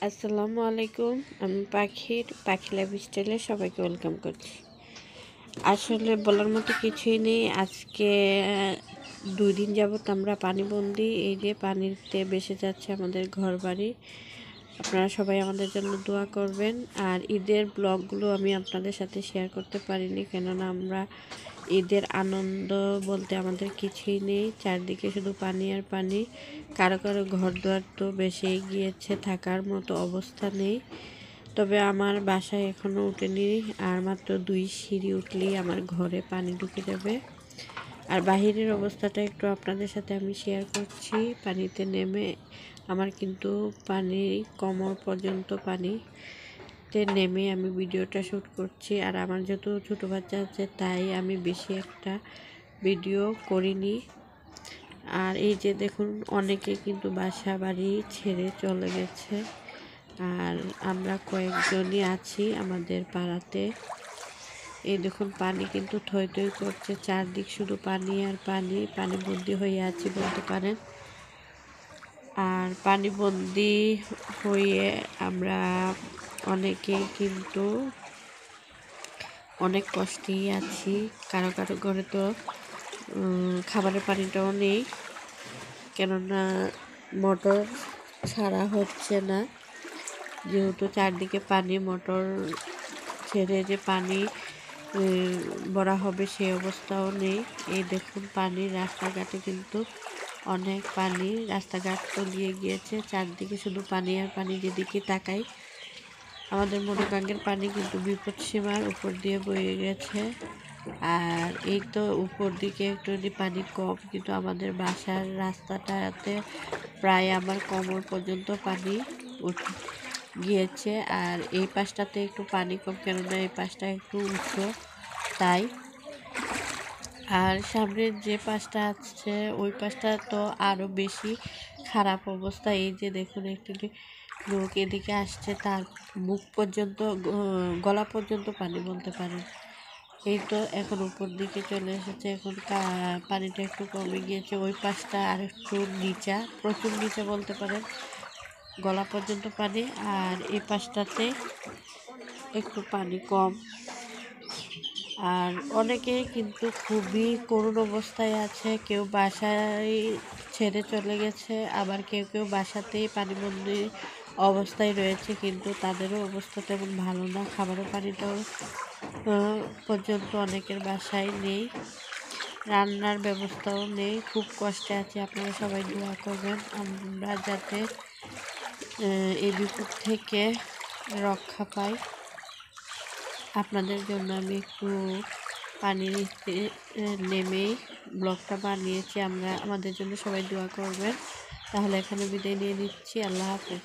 আসসালামু আলাইকুম। আমি পাখি লাইফ স্টাইলে সবাইকে ওয়েলকাম করছি। আসলে বলার মতো কিছুই নেই। আজকে 2 দিন যাবত আমরা পানিবন্দী। এই যে পানিতে ভেসে যাচ্ছে আমাদের ঘরবাড়ি। আপনারা সবাই আমাদের জন্য দোয়া করবেন। আর ঈদের ব্লগগুলো আমি আপনাদের সাথে শেয়ার করতে পারিনি, কেননা আমরা ঈদের আনন্দ বলতে আমাদের কিছুই নেই। চারদিকে শুধু পানি আর পানি। কারো কারো ঘরদুয়ার তো বেসেই গিয়েছে, থাকার মতো অবস্থা নেই। তবে আমার বাসায় এখনও উঠেনি, আর মাত্র 2 সিঁড়ি উঠলেই আমার ঘরে পানি ঢুকে যাবে। আর বাহিরের অবস্থাটা একটু আপনাদের সাথে আমি শেয়ার করছি। পানিতে নেমে আমার কিন্তু পানি কোমর পর্যন্ত পানিতে নেমে আমি ভিডিওটা শ্যুট করছি। আর আমার যত ছোটো বাচ্চা আছে তাই আমি বেশি একটা ভিডিও করিনি। আর এই যে দেখুন, অনেকে কিন্তু বাসা বাড়ি ছেড়ে চলে গেছে, আর আমরা কয়েকজনই আছি আমাদের পাড়াতে। এই দেখুন, পানি কিন্তু থই থই করছে, চারদিক শুধু পানি আর পানি। পানিবন্দি হয়ে আছি বলতে পারেন। আর পানিবন্দি হয়ে আমরা অনেকেই কিন্তু অনেক কষ্টেই আছি। কারো কারো ঘরে তো খাবারের পানিটাও নেই, কেননা মোটর ছাড়া হচ্ছে না। যেহেতু চারদিকে পানি, মোটর ছেড়ে যে পানি ভরা হবে সেই অবস্থাও নেই। এই দেখুন, পানি রাস্তাঘাটে কিন্তু অনেক পানি, রাস্তাঘাট তলিয়ে গিয়েছে, চারদিকে শুধু পানি আর পানি। যেদিকে তাকাই আমাদের মনোকাঙ্ক্ষের পানি কিন্তু বিপদসীমার উপর দিয়ে বয়ে গেছে। আর এই তো উপর দিকে একটু পানি কম, কিন্তু আমাদের বাসার রাস্তাটাতে প্রায় আমার কোমর পর্যন্ত পানি উঠে গিয়েছে। আর এই পাশটাতে একটু পানি কম, কেননা এই পাশটা একটু উঁচু তাই। আর সামনের যে পাশটা আছে ওই পাশটা তো আরও বেশি খারাপ অবস্থা। এই যে দেখুন, একটি লোক এদিকে আসছে, তার মুখ পর্যন্ত, গলা পর্যন্ত পানি বলতে পারেন। এই তো এখন উপর দিকে চলে এসেছে, এখন পানিটা একটু কমে গিয়েছে। ওই পাশটা আর একটু নিচা, প্রচুর নিচা বলতে পারেন, গলা পর্যন্ত পানি। আর এই পাশটাতে একটু পানি কম। আর অনেকেই কিন্তু খুবই করুণ অবস্থায় আছে। কেউ বাসায় ছেড়ে চলে গেছে, আবার কেউ কেউ বাসাতেই পানিবন্দী অবস্থায় রয়েছে, কিন্তু তাদেরও অবস্থা তেমন ভালো না। খাবারের পানিটাও পর্যন্ত অনেকের বাসায় নেই, রান্নার ব্যবস্থাও নেই। খুব কষ্টে আছে। আপনারা সবাই দোয়া করবেন আমরা যাতে এই বিপদ থেকে রক্ষা পাই। আপনাদের জন্য আমি একটু পানিতে নেমেই ব্লগটা বানিয়েছি। আমাদের জন্য সবাই দোয়া করবেন। তাহলে এখানে বিদায় নিয়ে নিচ্ছি। আল্লাহ হাফেজ।